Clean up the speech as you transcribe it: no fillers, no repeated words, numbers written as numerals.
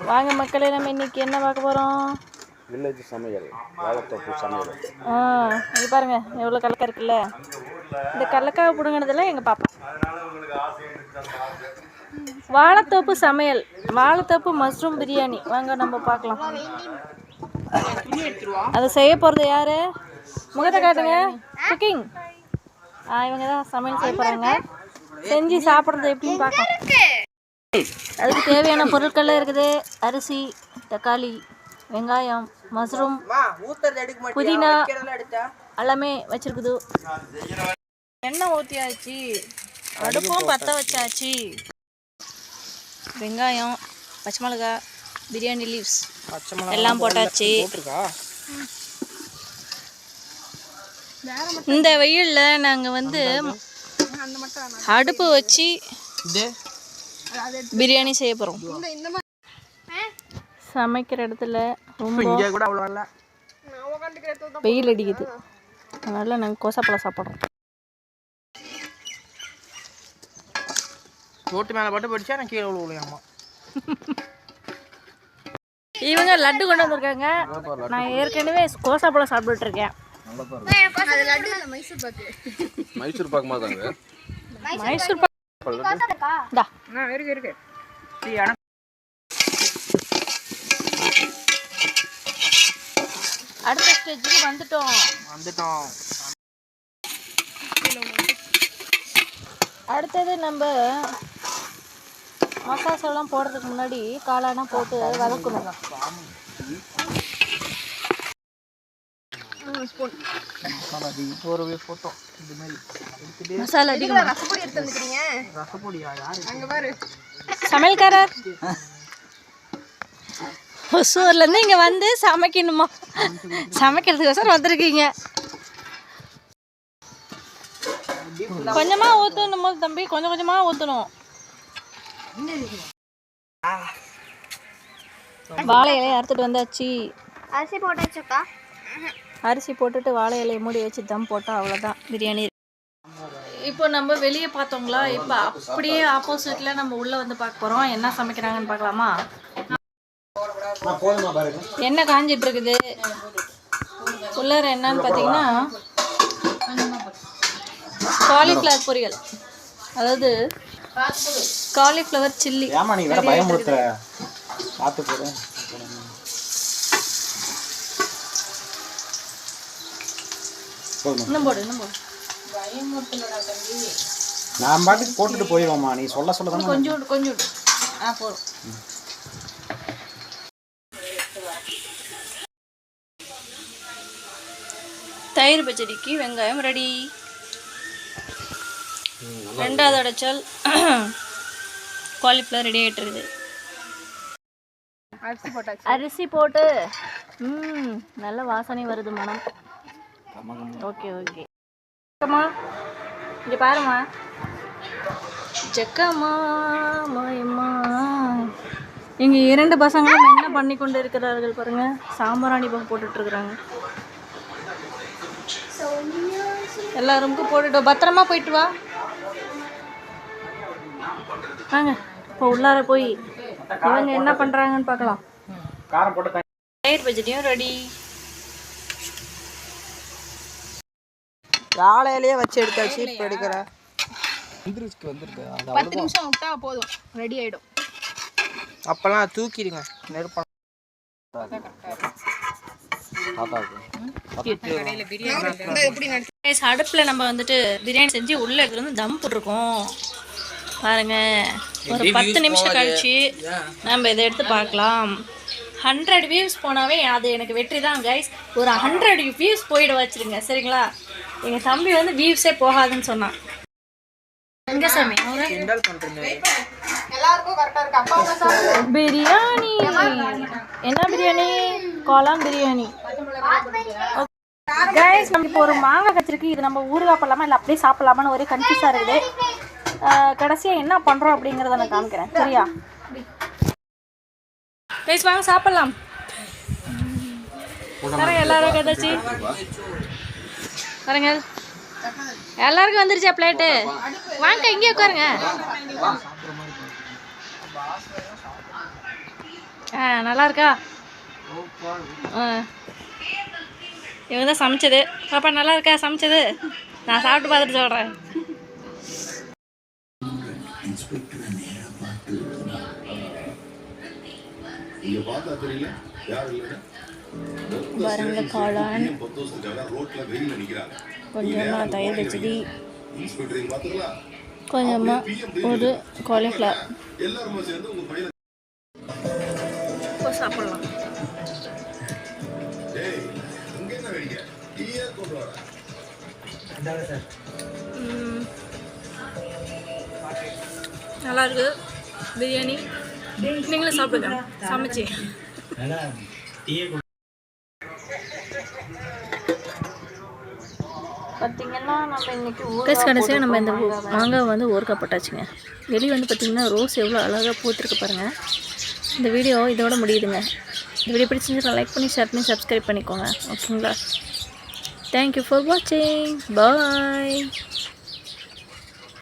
வாங்க மக்களே, நம்ம இன்னைக்கு என்ன பார்க்க போகிறோம்? வில்லேஜ் சமையல், வாழைத்தோப்பு சமையல். இது பாருங்க எவ்வளோ கடலக்காய் இருக்குல்ல. இந்த கடலக்காய் பிடுங்கினதெல்லாம் எங்கள் பாப்பா. வாழைத்தோப்பு சமையல், வாழைத்தோப்பு மஷ்ரூம் பிரியாணி. வாங்க நம்ம பார்க்கலாம். அதை செய்ய போகிறது யார்? முகத்தை காட்டுங்க. குக்கிங். இவங்க தான் சமையல் செய்ய போகிறாங்க. செஞ்சு சாப்பிட்றது எப்படின்னு பார்க்கலாம். அதுக்கு தேவையான பொருட்கள் இருக்குது. அரிசி, தக்காளி, வெங்காயம், மஷ்ரூம், புதினா எல்லாமே வச்சிருக்குது. எண்ணெய் ஊற்றியாச்சு, அடுப்பும் பற்ற வச்சாச்சு. வெங்காயம், பச்சை மிளகா, பிரியாணி லீவ்ஸ் எல்லாம் போட்டாச்சு. இந்த வெயிலில் நாங்கள் வந்து அடுப்பு வச்சு பிரியாணி செய்ய போகிறோம். சமைக்கிற இடத்துல ரொம்ப வெயில் அடிக்குது, அதனால நாங்கள் கோசாப்பழம் சாப்பிட்றோம். ரோட்டு மேலே பட்டு படிச்சா நான் கீழே விழுவுலையாம்மா. இவங்க லட்டு கொண்டு வந்திருக்காங்க. நான் ஏற்கனவே கோசாப்பழம் சாப்பிட்டுட்டு இருக்கேன். மைசூர் பாக்கு மாதாங்க. மைசூர் பாக்கு இருக்கு. அடுத்த ஸ்டேஜுக்கு வந்துட்டோம். அடுத்தது நம்ம மசாலாலாம் போடுறதுக்கு முன்னாடி காளானா போட்டு வதக்கணும். மசாலா சமையல்காரர் ஒசூர்லேருந்து இங்கே வந்து சமைக்கணுமா? சமைக்கிறதுக்கோசரம் வந்திருக்கீங்க. கொஞ்சமாக ஊற்றணும் போது தம்பி, கொஞ்சம் கொஞ்சமாக ஊற்றணும். வாழை இலையை அறுத்துட்டு வந்தாச்சு. அரிசி போட்டாச்சுக்கா. அரிசி போட்டுட்டு வாழை இலையை மூடி வச்சு தம் போட்டால் அவ்வளோதான் பிரியாணி. இப்போ நம்ம வெளியே பார்த்தோங்களா, இப்போ அப்படியே ஆப்போசிட்டில் நம்ம உள்ளே வந்து பார்க்க போகிறோம். என்ன சமைக்கிறாங்கன்னு பார்க்கலாமா? எண்ணெய் காஞ்சிட்டு இருக்குது. உள்ளார என்னன்னு பார்த்தீங்கன்னா காலிஃப்ளவர் பொரியல், அதாவது காலிஃப்ளவர் சில்லி. இன்னும் போடு. நான் பாட்டுக்கு போட்டுட்டு போயிடுவோம்மா, நீ சொல்ல தான் கொஞ்சம் போதும். தயிர் பச்சடிக்கு வெங்காயம் ரெடி. ரெண்டாவது அடைச்சல் காலிஃப்ளவர் ரெடி ஆகிட்டு இருக்குது. அரிசி போட்டு நல்ல வாசனை வருது, மனம். ஓகே அம்மா, இங்கே பாருமா. ஜக்கம்மா மாயம்மா. இங்கே 2 பசங்களும் என்ன பண்ணி கொண்டு இருக்கிறார்கள் பாருங்க. சாம்பிராணி பக்கம் போட்டுட்ருக்குறாங்க. எல்லாருக்கும் போட்டுட்டோம். பத்திரமா போயிட்டு வா. வாங்க இப்போ உள்ளார போய் இவங்க என்ன பண்ணுறாங்கன்னு பார்க்கலாம். தயிர் பச்சடியும் ரெடி. வாழையிலேயே வச்சு எடுத்தாச்சு. இப்போ எடுக்கிற 10 நிமிஷம் விட்டா போதும், ரெடி ஆகிடும். அப்பெல்லாம் தூக்கிடுங்க நெருப்பம். அடுப்பில் நம்ம வந்துட்டு பிரியாணி செஞ்சு உள்ளே வந்து தம் போட்டிருக்கோம் பாருங்க. ஒரு 10 நிமிஷம் கழிச்சு நம்ம இதை எடுத்து பார்க்கலாம். 100 வியூஸ் போனாவே அது எனக்கு வெற்றி தான் கைஸ். ஒரு 100 வியூஸ் போயிட வச்சுருங்க சரிங்களா? எங்கள் தம்பி வந்து வியூஸே போகாதுன்னு சொன்னான். எங்கே சாமி பிரியாணி? என்ன பிரியாணி? கோலாம் பிரியாணி. கைஸ், நம்ம இப்போ ஒரு மாங்காய் கச்சிருக்கு. இது நம்ம ஊறுகாய் பண்ணலாமா இல்லை அப்படியே சாப்பிடலாமான்னு ஒரே கன்ஃபியூஸாக இருக்குது. கடைசியாக என்ன பண்ணுறோம் அப்படிங்கிறத நான் காமிக்கிறேன் சரியா? கைஸ் வாங்க சாப்பிடலாம். எல்லாரும் கதாச்சு பாருங்க, எல்லாருக்கும் வந்துருச்சா பிளேட்டு? வாங்க இங்கே உட்காருங்க. நல்லா இருக்கா? இவங்க தான் சமைச்சது. பாப்பா நல்லா இருக்கா சமைச்சது? நான் சாப்பிட்டு பார்த்துட்டு சொல்கிறேன். பாருங்க காளான், கொஞ்சமாக தயிர் பச்சடி, கொஞ்சமாக ஒரு காலிஃப்ளவர். இப்போ சாப்பிடலாம். நல்லா இருக்கு பிரியாணி. நீங்களும் சாப்பிடுங்க சமைச்சு. பார்த்திங்கன்னா நம்ம இன்னைக்கு கடைசியாக நம்ம இந்த மாங்காய் வந்து ஊறுகாய் போட்டாச்சுங்க. வெளியே வந்து பார்த்திங்கன்னா ரோஸ் எவ்வளோ அழகாக பூத்துருக்கு பாருங்கள். இந்த வீடியோ இதோட முடியுதுங்க. இந்த வீடியோ பிடிச்சிருந்துச்சுன்னா லைக் பண்ணி ஷேர் பண்ணி சப்ஸ்கிரைப் பண்ணிக்கோங்க. ஓகேங்களா? தேங்க்யூ ஃபார் வாட்சிங். பாய்.